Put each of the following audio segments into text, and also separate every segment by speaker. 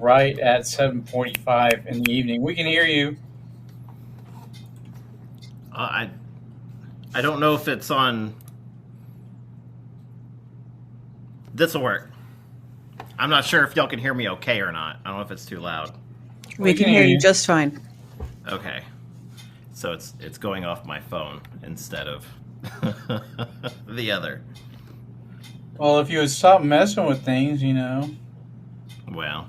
Speaker 1: right at 7:45 in the evening. We can hear you.
Speaker 2: I don't know if it's on. This will work. I'm not sure if y'all can hear me okay or not. I don't know if it's too loud.
Speaker 3: We can hear you just fine.
Speaker 2: Okay. So it's going off my phone instead of the other.
Speaker 1: Well, if you would stop messing with things,
Speaker 2: Well,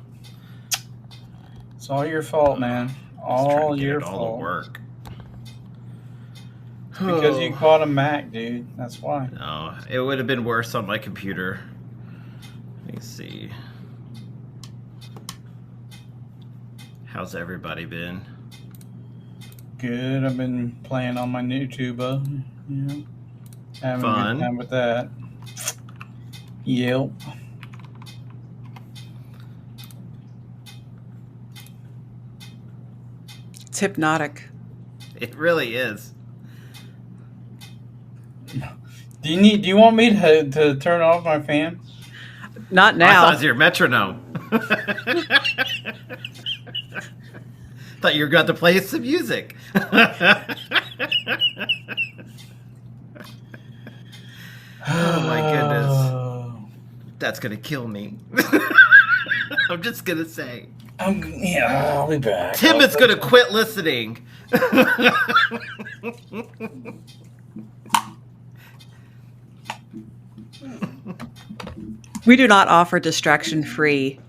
Speaker 1: it's all your fault, man. All your fault.
Speaker 2: All to work.
Speaker 1: Because you bought a Mac, dude. That's why.
Speaker 2: No, it would have been worse on my computer. Let me see. How's everybody been?
Speaker 1: Good. I've been playing on my new tuba. Having
Speaker 2: Fun.
Speaker 1: a good time with that. Yep.
Speaker 3: It's hypnotic.
Speaker 2: It really is.
Speaker 1: Do you want me to turn off my fan?
Speaker 3: Not now.
Speaker 2: I thought it was your metronome. Thought you were going to play some music. Oh my goodness. That's going to kill me. I'm just going to say.
Speaker 1: I'll be back.
Speaker 2: Tim is going to quit listening.
Speaker 3: We do not offer distraction-free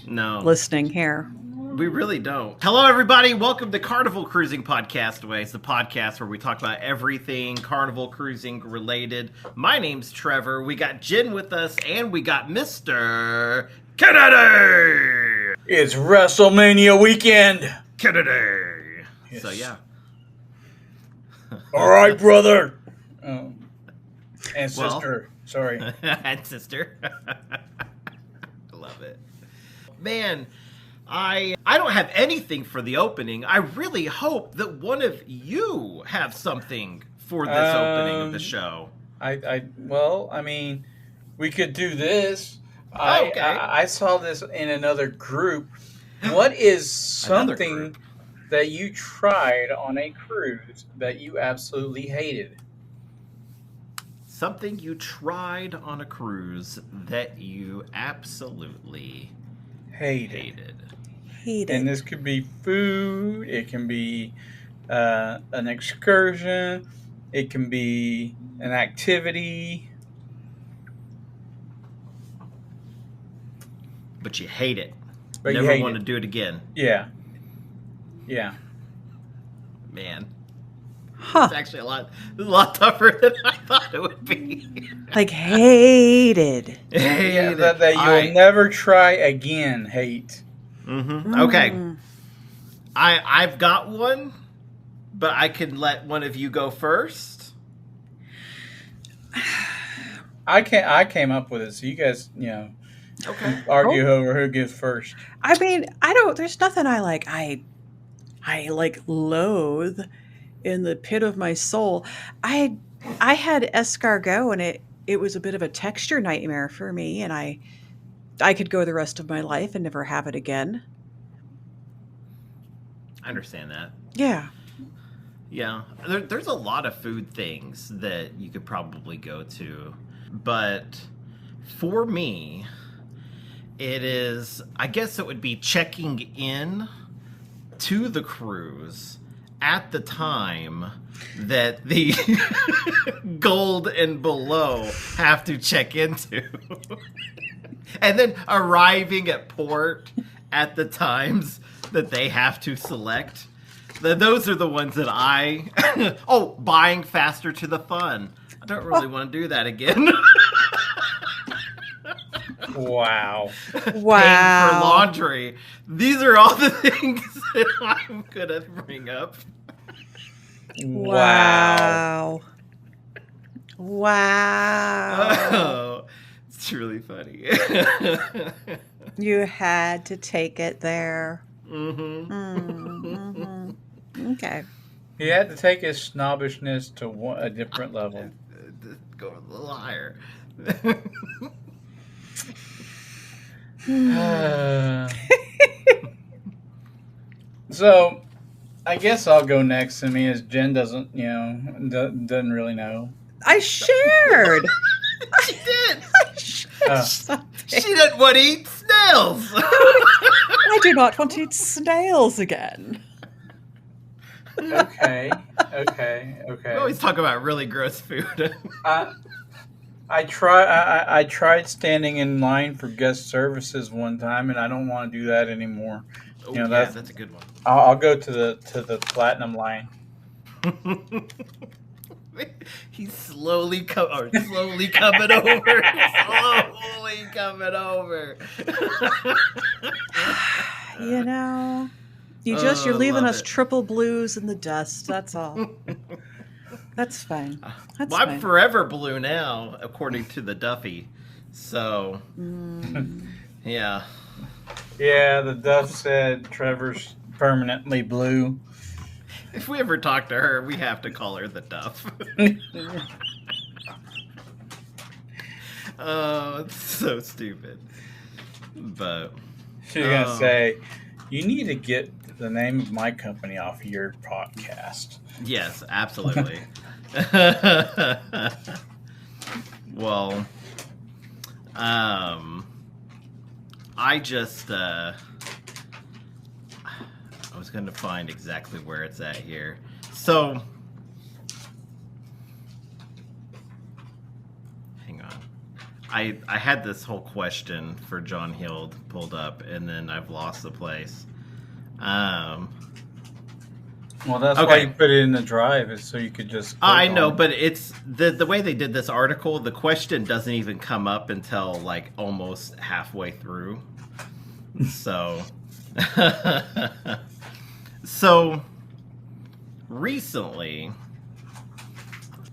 Speaker 2: listening
Speaker 3: here.
Speaker 2: We really don't. Hello, everybody. Welcome to Carnival Cruising Podcastaway. It's the podcast where we talk about everything Carnival Cruising related. My name's Trevor. We got Jenn with us, and we got Mr. Kennedy.
Speaker 1: It's WrestleMania weekend.
Speaker 2: Kennedy.
Speaker 1: Yes.
Speaker 2: So, yeah.
Speaker 1: All right, brother. And sister. Sorry.
Speaker 2: And sister. Love it. Man, I don't have anything for the opening. I really hope that one of you have something for this opening of the show.
Speaker 1: We could do this.
Speaker 2: Okay.
Speaker 1: I saw this in another group. What is something that you tried on a cruise that you absolutely hated?
Speaker 2: Something you tried on a cruise that you absolutely hated.
Speaker 1: And this could be food. It can be an excursion. It can be an activity.
Speaker 2: But you hate it.
Speaker 1: But
Speaker 2: Never
Speaker 1: you
Speaker 2: want to do it again.
Speaker 1: Yeah.
Speaker 2: Man.
Speaker 3: Huh.
Speaker 2: It's actually a lot tougher than I thought it would be.
Speaker 3: Like hated.
Speaker 1: Yeah, that you'll never try again. Hate.
Speaker 2: Mm-hmm. Okay. I've got one, but I can let one of you go first.
Speaker 1: I came up with it, so you guys, argue over who gives first.
Speaker 3: I mean, there's nothing I like. I loathe in the pit of my soul. I had escargot, and it was a bit of a texture nightmare for me, and I could go the rest of my life and never have it again.
Speaker 2: I understand that.
Speaker 3: Yeah.
Speaker 2: Yeah. There's a lot of food things that you could probably go to. But for me, I guess it would be checking in to the cruise at the time that the gold and below have to check into. And then arriving at port at the times that they have to select. Those are the ones that buying faster to the fun. I don't really want to do that again.
Speaker 1: Wow.
Speaker 2: Paying for laundry. These are all the things that I'm going to bring up.
Speaker 3: Wow.
Speaker 2: Oh, it's really funny.
Speaker 3: You had to take it there.
Speaker 2: Mm-hmm.
Speaker 3: Mm-hmm. Okay.
Speaker 1: He had to take his snobbishness to a different level.
Speaker 2: Go a little higher.
Speaker 1: So I guess I'll go next. I mean, as Jen doesn't, doesn't really know.
Speaker 3: I shared.
Speaker 2: She did.
Speaker 3: I shared something.
Speaker 2: She didn't want to eat snails.
Speaker 3: I do not want to eat snails again.
Speaker 1: Okay.
Speaker 2: We always talk about really gross food.
Speaker 1: I tried standing in line for guest services one time, and I don't want to do that anymore.
Speaker 2: That's a good one.
Speaker 1: I'll go to the platinum line.
Speaker 2: He's slowly coming over. Slowly coming over.
Speaker 3: You're leaving us triple blues in the dust. That's all. That's fine.
Speaker 2: I'm forever blue now, according to the Duffy. So, yeah.
Speaker 1: Yeah, the Duff said Trevor's permanently blue.
Speaker 2: If we ever talk to her, we have to call her the Duff. Oh, it's so stupid. But
Speaker 1: she's gonna say, "You need to get the name of my company off your podcast."
Speaker 2: Yes, absolutely. Well, I just I was going to find exactly where it's at here. So, hang on. I had this whole question for John Hild pulled up, and then I've lost the place.
Speaker 1: Well, that's why you put it in the drive, is so you could just.
Speaker 2: I know, but it's the way they did this article. The question doesn't even come up until like almost halfway through. So, recently,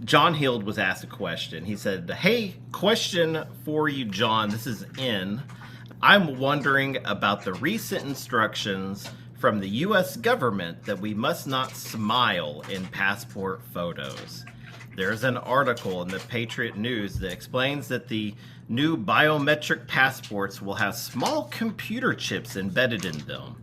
Speaker 2: John Hild was asked a question. He said, "Hey, question for you, John. This is in. I'm wondering about the recent instructions from the U.S. government that we must not smile in passport photos. There's an article in the Patriot News that explains that the new biometric passports will have small computer chips embedded in them."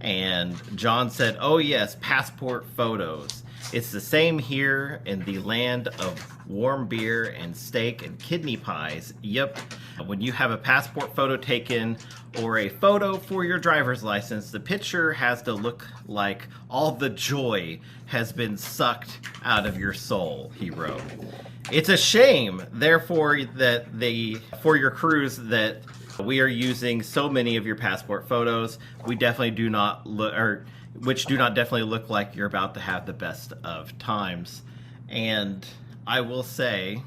Speaker 2: And John said, "Oh yes, passport photos. It's the same here in the land of warm beer and steak and kidney pies. Yep, when you have a passport photo taken or a photo for your driver's license, the picture has to look like all the joy has been sucked out of your soul," he wrote. "It's a shame, therefore, that for your cruise that we are using so many of your passport photos. We definitely do not which do not definitely look like you're about to have the best of times." And I will say,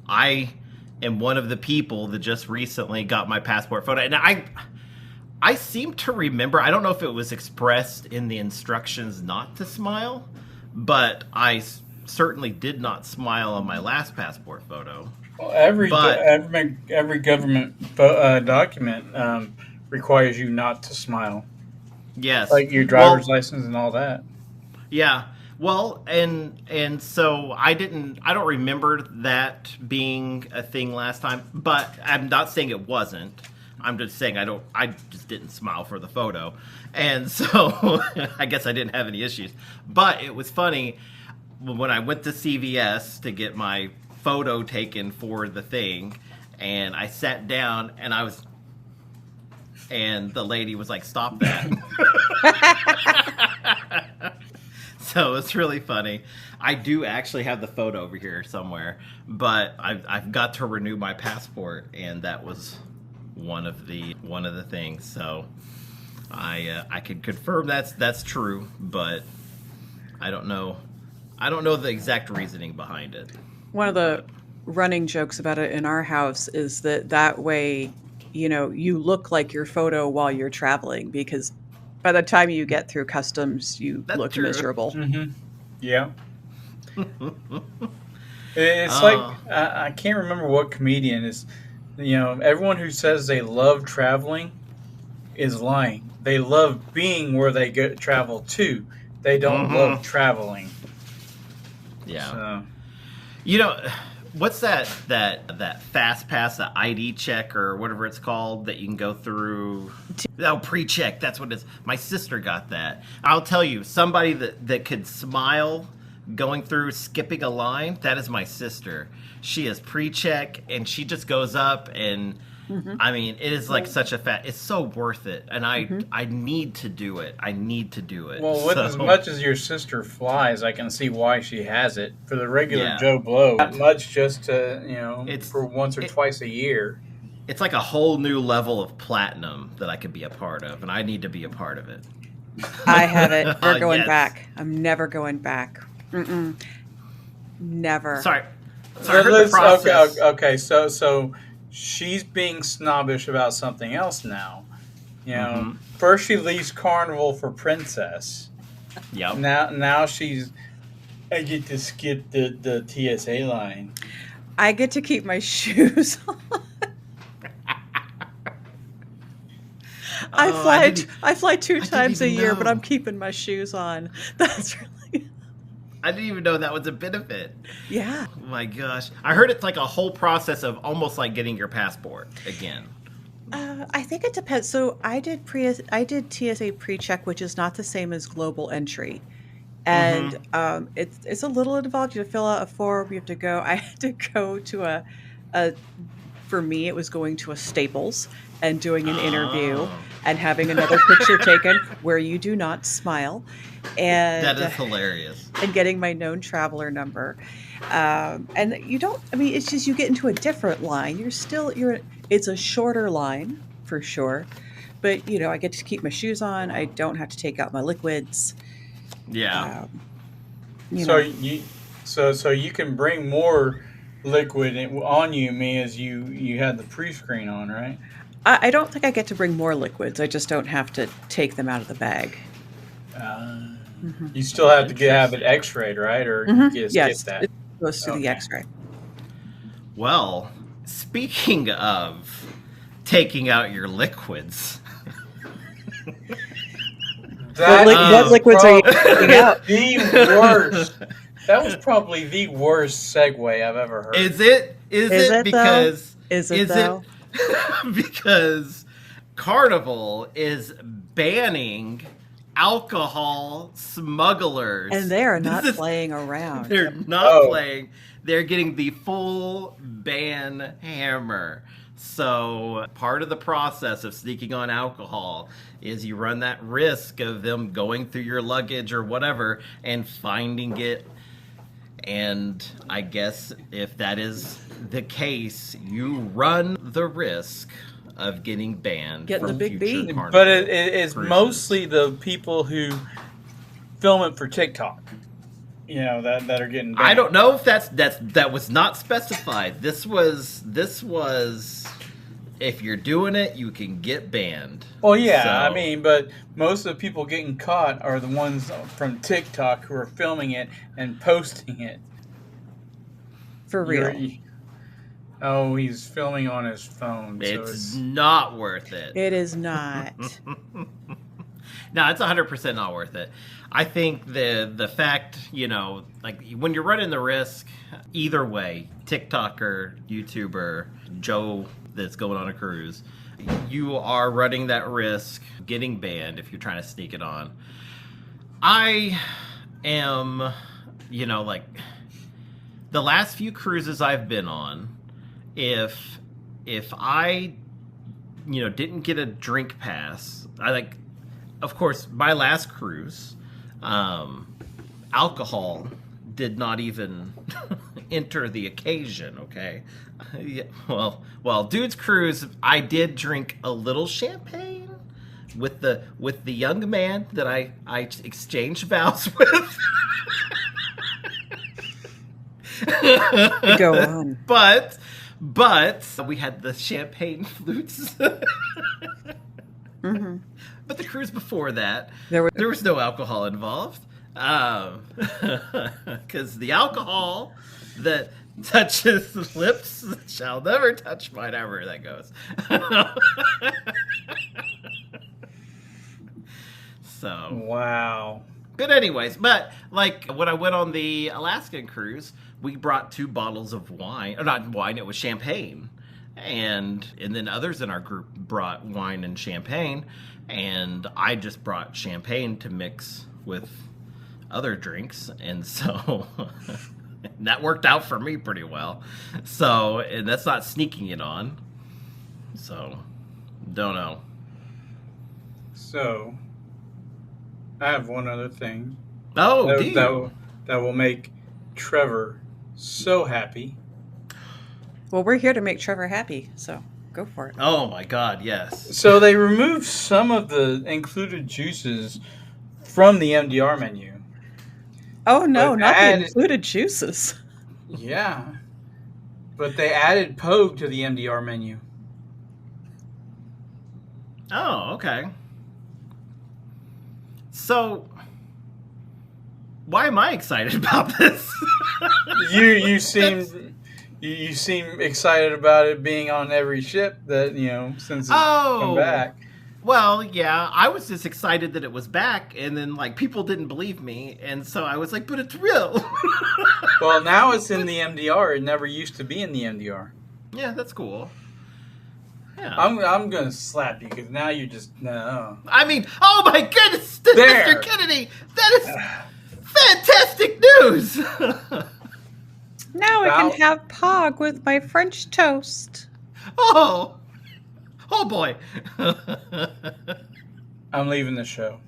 Speaker 2: I am one of the people that just recently got my passport photo, and I seem to remember, I don't know if it was expressed in the instructions not to smile, but I certainly did not smile on my last passport photo.
Speaker 1: Well, every government document requires you not to smile.
Speaker 2: Yes,
Speaker 1: like your driver's license and all that.
Speaker 2: Yeah. Well, and so I don't remember that being a thing last time, but I'm not saying it wasn't. I'm just saying I just didn't smile for the photo. And so I guess I didn't have any issues. But it was funny when I went to CVS to get my photo taken for the thing, and I sat down and the lady was like, "Stop that." So it's really funny. I do actually have the photo over here somewhere, but I've got to renew my passport, and that was one of the things. So I can confirm that's true, but I don't know the exact reasoning behind it.
Speaker 3: One of the running jokes about it in our house is that way, you look like your photo while you're traveling, because by the time you get through customs, you look miserable.
Speaker 1: Mm-hmm. Yeah. It's like, I can't remember what comedian is, everyone who says they love traveling is lying. They love being where they travel to. They don't love traveling.
Speaker 2: Yeah.
Speaker 1: So.
Speaker 2: what's that fast pass, the ID check or whatever it's called that you can go through? Oh, pre-check. That's what it is. My sister got that. I'll tell you, somebody that could smile going through skipping a line, that is my sister. She is pre-check, and she just goes up, and I mean, it is like such a it's so worth it, and I need to do it. I need to do it.
Speaker 1: Well, with as much as your sister flies, I can see why she has it. For the regular Joe Blow, not much, just to, it's for once or twice a year.
Speaker 2: It's like a whole new level of platinum that I could be a part of, and I need to be a part of it.
Speaker 3: I have it. We're going back. I'm never going back. Never.
Speaker 2: Sorry. I heard the process.
Speaker 1: Okay. So she's being snobbish about something else now. First she leaves Carnival for Princess.
Speaker 2: Yep.
Speaker 1: Now I get to skip the TSA line.
Speaker 3: I get to keep my shoes on. I fly two times a year, but I'm keeping my shoes on. That's really.
Speaker 2: I didn't even know that was a benefit.
Speaker 3: Yeah.
Speaker 2: Oh my gosh. I heard it's like a whole process of almost like getting your passport again.
Speaker 3: I think it depends. So I did TSA pre-check, which is not the same as global entry. And it's a little involved. You have to fill out a form. You have to go. I had to go to for me, it was going to a Staples and doing an interview and having another picture taken where you do not smile. And
Speaker 2: that is hilarious.
Speaker 3: And getting my known traveler number. And you don't, I mean, it's just you get into a different line. It's a shorter line for sure. But, I get to keep my shoes on. I don't have to take out my liquids.
Speaker 2: Yeah.
Speaker 1: So you can bring more liquid on you, as you had the pre-screen on, right?
Speaker 3: I don't think I get to bring more liquids. I just don't have to take them out of the bag.
Speaker 1: You still have to have it x-rayed, right? Or you just get that?
Speaker 3: It goes through the x-ray.
Speaker 2: Well, speaking of taking out your liquids...
Speaker 3: What liquids are you taking out?
Speaker 1: The worst. That was probably the worst segue I've ever heard.
Speaker 2: Is it? Is it because...
Speaker 3: Is it though?
Speaker 2: Because Carnival is banning alcohol smugglers.
Speaker 3: And they are not playing around.
Speaker 2: They're not playing. They're getting the full ban hammer. So part of the process of sneaking on alcohol is you run that risk of them going through your luggage or whatever and finding it. And I guess if that is the case, you run the risk of getting banned.
Speaker 3: Getting the big B.
Speaker 1: But it's mostly the people who film it for TikTok. That are getting banned.
Speaker 2: I don't know if that was not specified. This was if you're doing it, you can get banned.
Speaker 1: Well, yeah, so, but most of the people getting caught are the ones from TikTok who are filming it and posting it.
Speaker 3: For real.
Speaker 1: He's filming on his phone.
Speaker 2: It's not worth it.
Speaker 3: It is not.
Speaker 2: No, it's 100% not worth it. I think the fact, like when you're running the risk, either way, TikToker, YouTuber, Joe that's going on a cruise, you are running that risk getting banned if you're trying to sneak it on. I am, like the last few cruises I've been on, if I, didn't get a drink pass, of course, my last cruise, alcohol did not even enter the occasion, okay? Yeah, well, Dude's Cruise, I did drink a little champagne with the young man that I exchanged vows with.
Speaker 3: Go on.
Speaker 2: But we had the champagne flutes. But the cruise before that, there was no alcohol involved. Because the alcohol that touches the lips shall never touch mine, however that goes. So
Speaker 1: wow.
Speaker 2: But anyways, like when I went on the Alaskan cruise, we brought 2 bottles of wine. Or not wine, it was champagne. And then others in our group brought wine and champagne. And I just brought champagne to mix with other drinks. And so that worked out for me pretty well. So, and that's not sneaking it on. So, don't know.
Speaker 1: So, I have one other thing.
Speaker 2: Oh, do you?
Speaker 1: That will make Trevor so happy.
Speaker 3: Well, we're here to make Trevor happy, so go for it.
Speaker 2: Oh my God, yes.
Speaker 1: So they removed some of the included juices from the MDR menu.
Speaker 3: Oh no,
Speaker 1: But
Speaker 3: not
Speaker 1: added-
Speaker 3: the included juices.
Speaker 1: Yeah. But they added Pogue to the MDR menu.
Speaker 2: Oh, okay. So, why am I excited about this?
Speaker 1: You seem excited about it being on every ship that, since it's come back.
Speaker 2: Well, yeah, I was just excited that it was back, and then like people didn't believe me, and so I was like, but it's real.
Speaker 1: Well, now it's in the MDR. It never used to be in the MDR.
Speaker 2: Yeah, that's cool. Yeah.
Speaker 1: I'm gonna slap you because now you're just no.
Speaker 2: I mean, oh my goodness,
Speaker 1: There.
Speaker 2: Mr. Kennedy, that is fantastic news.
Speaker 3: Now I
Speaker 1: Val-
Speaker 3: can have Pog with my French toast.
Speaker 2: Oh boy.
Speaker 1: I'm leaving the show.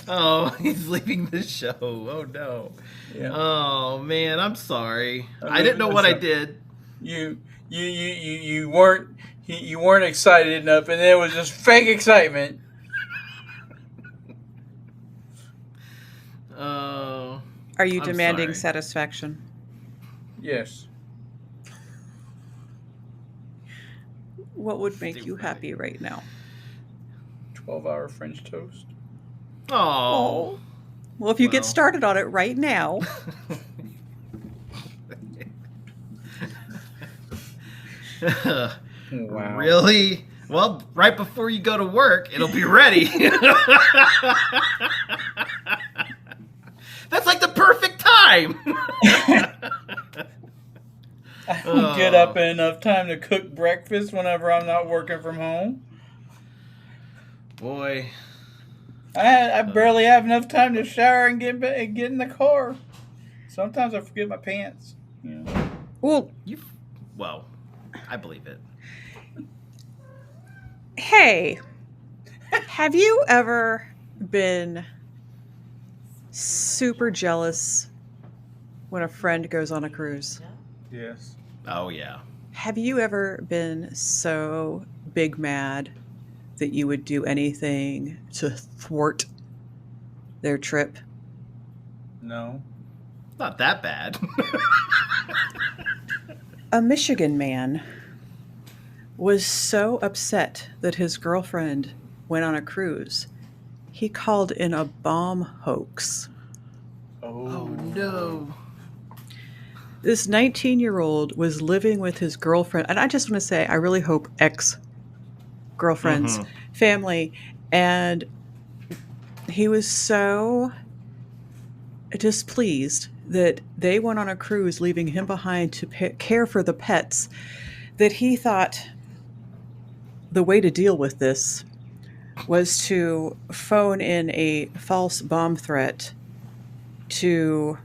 Speaker 2: Oh, he's leaving the show. Oh no.
Speaker 1: Yeah.
Speaker 2: Oh man, I'm sorry.
Speaker 1: I'm
Speaker 2: I didn't know
Speaker 1: leaving
Speaker 2: what
Speaker 1: the
Speaker 2: I
Speaker 1: show.
Speaker 2: did.
Speaker 1: You weren't excited enough, and it was just fake excitement.
Speaker 2: Oh.
Speaker 3: Are you
Speaker 2: I'm
Speaker 3: demanding
Speaker 2: sorry.
Speaker 3: satisfaction?
Speaker 1: Yes.
Speaker 3: What would make you happy right now?
Speaker 1: 12-hour French toast.
Speaker 2: Oh.
Speaker 3: Well, if you get
Speaker 2: Well.
Speaker 3: started on it right now,
Speaker 1: Wow.
Speaker 2: Really? Well, right before you go to work, it'll be ready. That's like the perfect time.
Speaker 1: I don't get up in enough time to cook breakfast whenever I'm not working from home.
Speaker 2: Boy.
Speaker 1: I barely have enough time to shower and get in the car. Sometimes I forget my pants.
Speaker 3: well,
Speaker 2: Well, I believe it.
Speaker 3: hey, have you ever been super jealous when a friend goes on a cruise?
Speaker 1: Yes.
Speaker 2: Oh, yeah.
Speaker 3: Have you ever been so big mad that you would do anything to thwart their trip?
Speaker 1: No.
Speaker 2: Not that bad.
Speaker 3: A Michigan man was so upset that his girlfriend went on a cruise, he called in a bomb hoax.
Speaker 2: Oh, no.
Speaker 3: This 19-year-old was living with his girlfriend, and I just want to say, I really hope ex-girlfriend's family, and he was so displeased that they went on a cruise, leaving him behind to care for the pets, that he thought the way to deal with this was to phone in a false bomb threat to,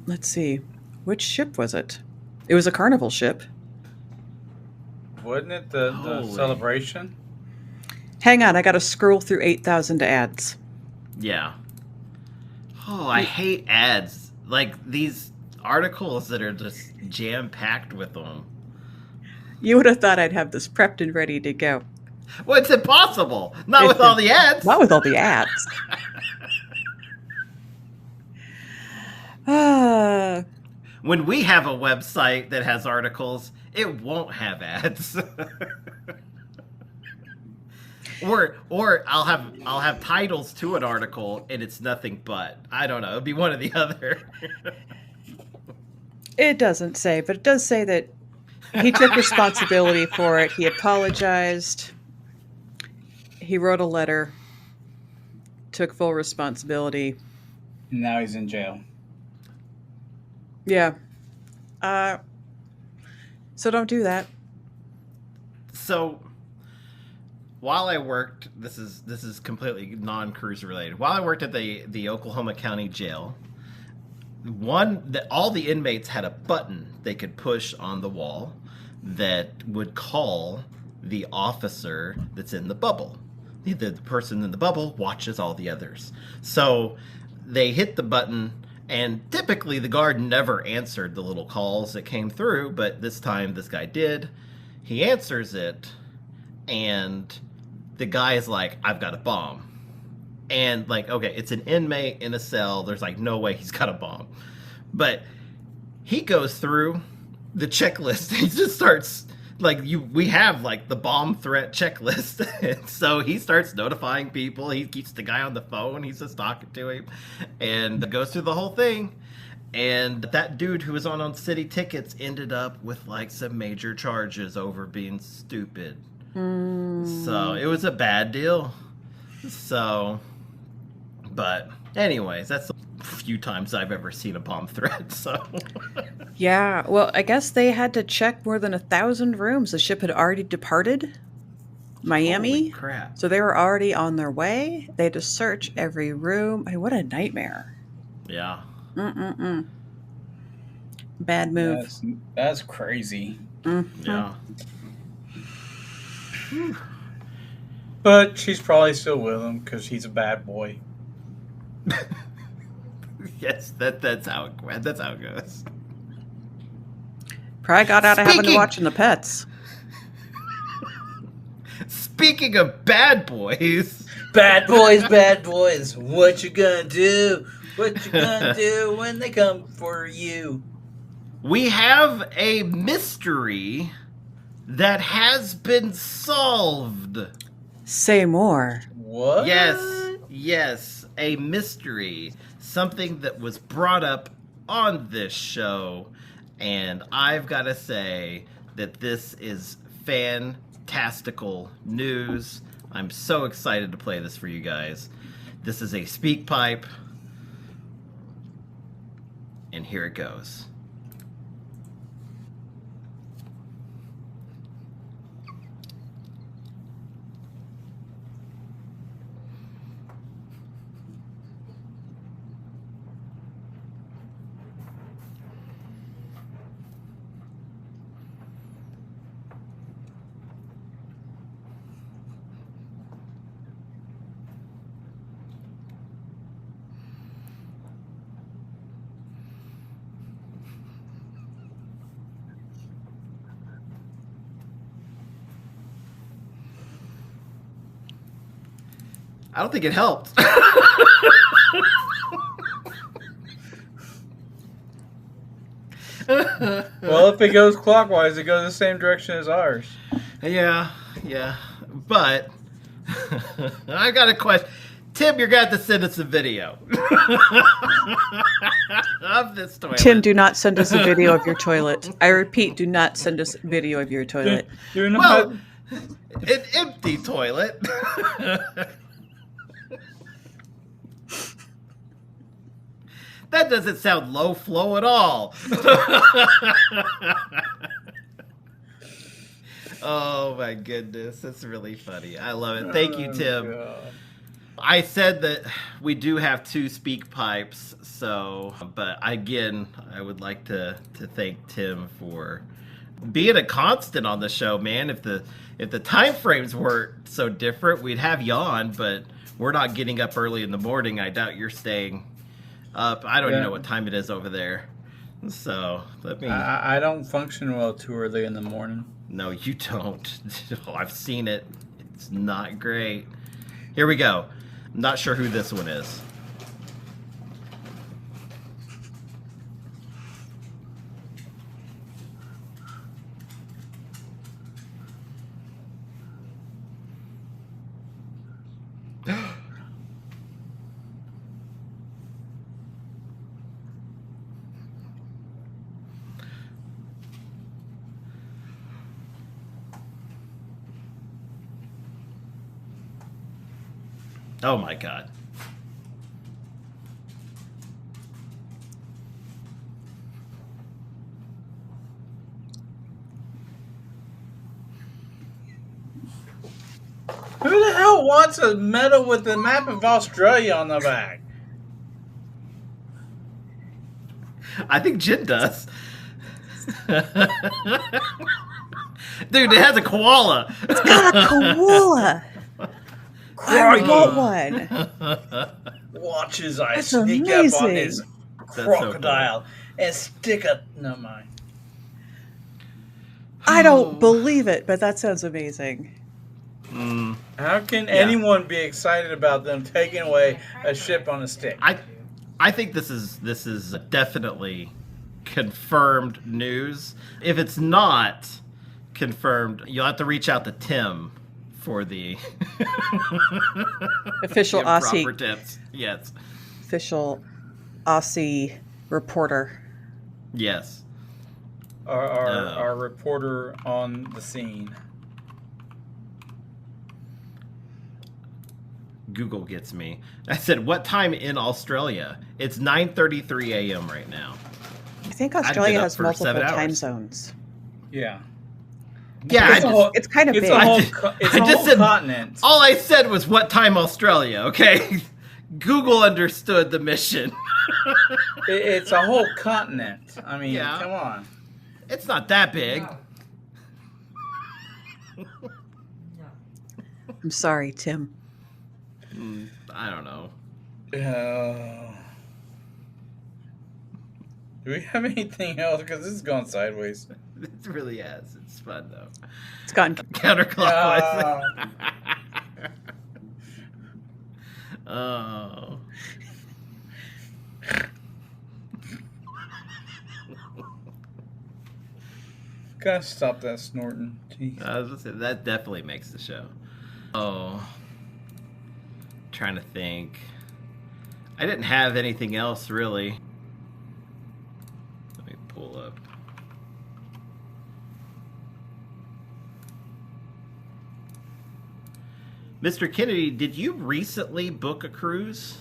Speaker 3: let's see, which ship was it? It was a Carnival ship.
Speaker 1: Wasn't it the
Speaker 2: Holy.
Speaker 1: celebration?
Speaker 3: Hang on, I got to scroll through 8,000 ads.
Speaker 2: Yeah. Oh, I hate ads. Like these articles that are just jam-packed with them.
Speaker 3: You would have thought I'd have this prepped and ready to go.
Speaker 2: Well, it's impossible. Not with all the ads.
Speaker 3: Not with all the ads.
Speaker 2: When we have a website that has articles, it won't have ads. Or I'll have titles to an article and it's nothing but. I don't know. It'll be one or the other.
Speaker 3: It doesn't say, but it does say that he took responsibility for it. He apologized. He wrote a letter took full responsibility.
Speaker 1: And now he's in jail.
Speaker 3: Yeah. So don't do that.
Speaker 2: So while I worked, this is completely non-cruise related. While I worked at the Oklahoma County Jail, all the inmates had a button they could push on the wall that would call the officer that's in the bubble. The person in the bubble watches all the others. So they hit the button, and typically the guard never answered the little calls that came through, but this time this guy did. He answers it, and the guy is like, I've got a bomb. And like, okay, it's an inmate in a cell. There's like no way he's got a bomb. But he goes through the checklist. He just starts we have like the bomb threat checklist. And so he starts notifying people. He keeps the guy on the phone. He's just talking to him and goes through the whole thing. And that dude who was on city tickets ended up with like some major charges over being stupid. So it was a bad deal. So, but anyways, that's the few times I've ever seen a bomb threat. So
Speaker 3: Yeah. Well, I guess they had to check more than 1,000 rooms. The ship had already departed Miami.
Speaker 2: Holy crap.
Speaker 3: So they were already on their way. They had to search every room. I mean, what a nightmare.
Speaker 2: Yeah.
Speaker 3: Bad move.
Speaker 1: That's crazy.
Speaker 2: Yeah.
Speaker 1: But she's probably still with him because he's a bad boy.
Speaker 2: Yes, that's how it goes.
Speaker 3: Probably got out of having to watching the pets.
Speaker 2: Speaking of bad boys.
Speaker 1: Bad boys, what you gonna do? What you gonna do when they come for you?
Speaker 2: We have a mystery that has been solved.
Speaker 3: Say more.
Speaker 1: What?
Speaker 2: Yes, a mystery. Something that was brought up on this show. And I've got to say that this is fantastical news. I'm so excited to play this for you guys. This is a speak pipe. And here it goes. I don't think it helped.
Speaker 1: Well, if it goes clockwise, it goes the same direction as ours.
Speaker 2: Yeah. But I got a question. Tim, you're going to have to send us a video of this toilet.
Speaker 3: Tim, do not send us a video of your toilet. I repeat, do not send us a video of your toilet.
Speaker 2: Well, an empty toilet. That doesn't sound low flow at all. Oh my goodness, that's really funny. I love it. Thank you, Tim.
Speaker 1: God.
Speaker 2: I said that we do have 2 speak pipes, but again, I would like to thank Tim for being a constant on the show, man. If the time frames weren't so different, we'd have you on, but we're not getting up early in the morning. I doubt you're staying up. I don't even know what time it is over there. So let me.
Speaker 1: I don't function well too early in the morning.
Speaker 2: No, you don't. I've seen it. It's not great. Here we go. I'm not sure who this one is. Oh my God.
Speaker 1: wants a medal with the map of Australia on the back?
Speaker 2: I think Jenn does. Dude, it has a koala.
Speaker 3: It's got a koala. I want one.
Speaker 1: Watch as I
Speaker 3: That's
Speaker 1: sneak
Speaker 3: amazing.
Speaker 1: up on this crocodile and stick a... No, mind.
Speaker 3: I don't believe it, but that sounds amazing.
Speaker 1: How can anyone be excited about them taking away a ship on a stick?
Speaker 2: I think this is definitely confirmed news. If it's not confirmed, you'll have to reach out to Tim for the
Speaker 3: Official Aussie
Speaker 2: proper tips. Yes.
Speaker 3: Official Aussie reporter.
Speaker 2: Yes.
Speaker 1: Our reporter on the scene.
Speaker 2: Google gets me. I said, what time in Australia? It's 9:33 a.m. right now.
Speaker 3: I think
Speaker 2: I'd
Speaker 3: Australia
Speaker 2: been up
Speaker 3: has
Speaker 2: for
Speaker 3: multiple
Speaker 2: 7
Speaker 3: time
Speaker 2: hours.
Speaker 3: zones.
Speaker 1: Yeah.
Speaker 2: Yeah,
Speaker 3: It's kind of
Speaker 1: It's
Speaker 3: big.
Speaker 1: a whole,
Speaker 2: I just said-
Speaker 1: continent.
Speaker 2: all I said was what time Australia, okay? Google understood the mission.
Speaker 1: It's a whole continent. I mean,
Speaker 2: Yeah.
Speaker 1: come on.
Speaker 2: It's not that big.
Speaker 3: I'm sorry, Tim.
Speaker 2: I don't know.
Speaker 1: Do we have anything else? Because this is going sideways.
Speaker 2: It really has. It's fun though.
Speaker 3: It's gotten
Speaker 2: Counterclockwise. Oh.
Speaker 1: Gotta stop that snorting. Jeez.
Speaker 2: I was gonna say, that definitely makes the show. Oh. Trying to think. I didn't have anything else really. Let me pull up. Mr. Kennedy, did you recently book a cruise?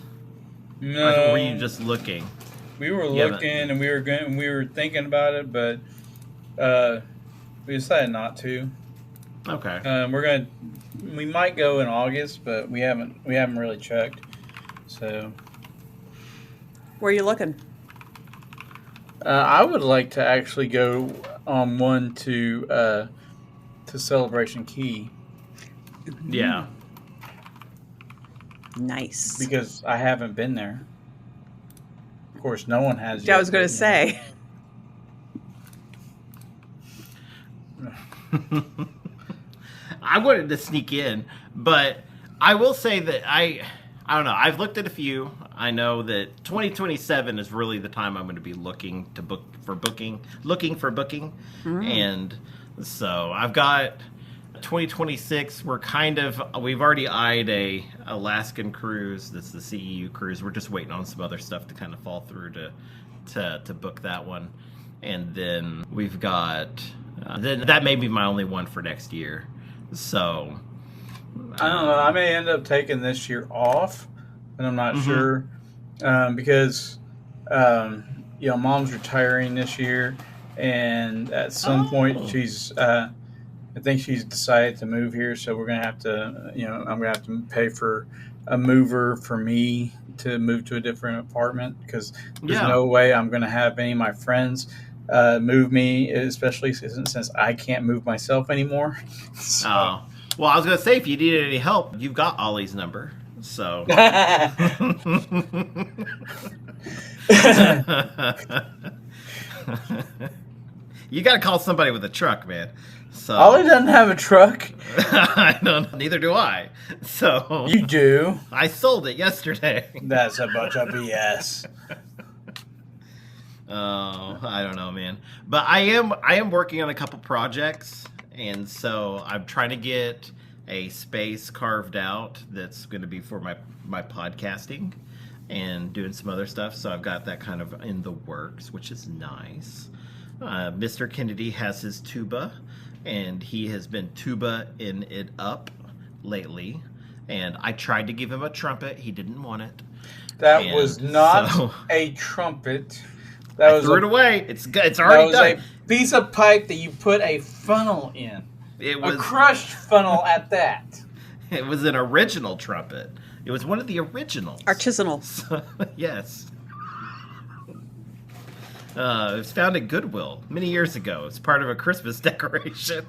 Speaker 1: No.
Speaker 2: Or were you just looking?
Speaker 1: We were
Speaker 2: Yeah,
Speaker 1: looking and we were thinking about it, but we decided not to.
Speaker 2: Okay.
Speaker 1: We might go in August, but we haven't really checked. So
Speaker 3: Where are you looking?
Speaker 1: I would like to actually go on one to Celebration Key
Speaker 2: Yeah.
Speaker 3: Nice.
Speaker 1: because I haven't been there. Of course, no one has.
Speaker 3: I
Speaker 1: yet,
Speaker 3: was going to
Speaker 1: but,
Speaker 3: say.
Speaker 2: I wanted to sneak in, but I will say that I don't know. I've looked at a few. I know that 2027 is really the time I'm going to be looking for booking, and so I've got 2026. We've already eyed a Alaskan cruise. That's the CEU cruise. We're just waiting on some other stuff to kind of fall through to book that one, and then we've got then that may be my only one for next year. So
Speaker 1: I don't know. I may end up taking this year off, and I'm not
Speaker 2: Mhm.
Speaker 1: sure because Mom's retiring this year, and at some point she's. I think she's decided to move here, so we're gonna have to. I'm gonna have to pay for a mover for me to move to a different apartment because there's no way I'm gonna have any of my friends move me, especially since I can't move myself anymore. So.
Speaker 2: Oh. Well, I was going to say, if you needed any help, you've got Ollie's number. So. You got to call somebody with a truck, man. So.
Speaker 1: Ollie doesn't have a truck.
Speaker 2: I don't. Neither do I. So.
Speaker 1: You do.
Speaker 2: I sold it yesterday.
Speaker 1: That's a bunch of BS.
Speaker 2: Oh, I don't know, man. But I am working on a couple projects, and so I'm trying to get a space carved out that's going to be for my podcasting and doing some other stuff. So I've got that kind of in the works, which is nice. Mr. Kennedy has his tuba, and he has been tuba-ing it up lately. And I tried to give him a trumpet. He didn't want it.
Speaker 1: That was not a trumpet. That was
Speaker 2: threw it away. It's already done.
Speaker 1: A piece of pipe that you put a funnel in.
Speaker 2: It was
Speaker 1: a crushed funnel at that.
Speaker 2: It was an original trumpet. It was one of the originals.
Speaker 3: Artisanal.
Speaker 2: So, yes. It was found at Goodwill many years ago. It's part of a Christmas decoration.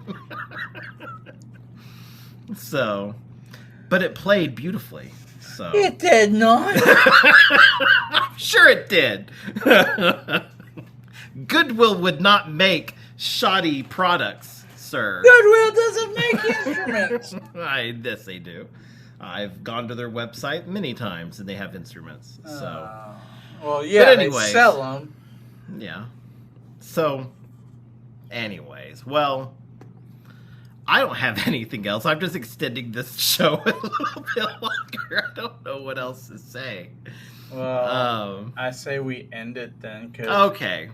Speaker 2: So, but it played beautifully. So
Speaker 1: It did not.
Speaker 2: I'm sure it did. Goodwill would not make shoddy products, sir.
Speaker 1: Goodwill doesn't make instruments.
Speaker 2: Yes, they do. I've gone to their website many times, and they have instruments. So,
Speaker 1: Well, yeah,
Speaker 2: But anyways.
Speaker 1: they sell them.
Speaker 2: yeah. So, anyways, well, I don't have anything else. I'm just extending this show a little bit longer. I don't know what else to say.
Speaker 1: Well, I say we end it then. Cause,
Speaker 2: Okay.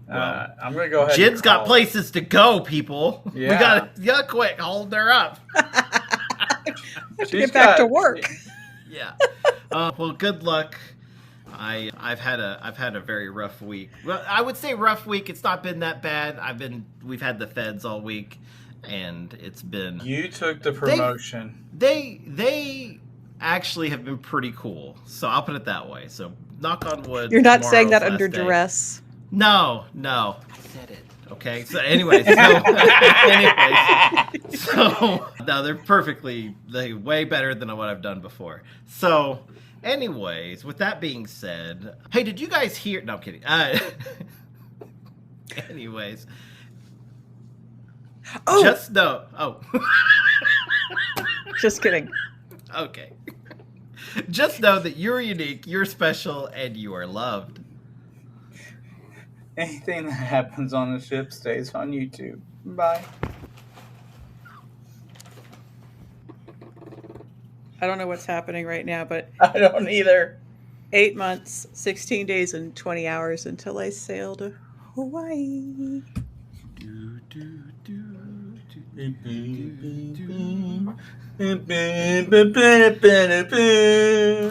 Speaker 2: Well,
Speaker 1: I'm going to go ahead
Speaker 2: Jen's
Speaker 1: and
Speaker 2: got
Speaker 1: call
Speaker 2: places to go, people.
Speaker 1: Yeah.
Speaker 2: We gotta quit holding her up.
Speaker 3: Have to get back to work.
Speaker 2: Yeah. Well, good luck. I've had a very rough week. Well, I would say rough week. It's not been that bad. We've had the feds all week, and it's been.
Speaker 1: You took the promotion.
Speaker 2: They actually have been pretty cool. So I'll put it that way. So knock on wood.
Speaker 3: You're not saying that
Speaker 2: tomorrow's
Speaker 3: under
Speaker 2: last day.
Speaker 3: duress.
Speaker 2: No. I said it. Okay. So anyways, so no, they're way better than what I've done before. So anyways, with that being said, hey, did you guys hear? No, I'm kidding. Anyways,
Speaker 3: Oh,
Speaker 2: just know. Oh,
Speaker 3: just kidding.
Speaker 2: okay. Just know that you're unique, you're special, and you are loved.
Speaker 1: Anything that happens on the ship stays on YouTube. Bye.
Speaker 3: I don't know what's happening right now, but
Speaker 1: I don't either.
Speaker 3: 8 months, 16 days, and 20 hours until I sail to Hawaii.
Speaker 2: Do, do, do,
Speaker 1: Do, do, do.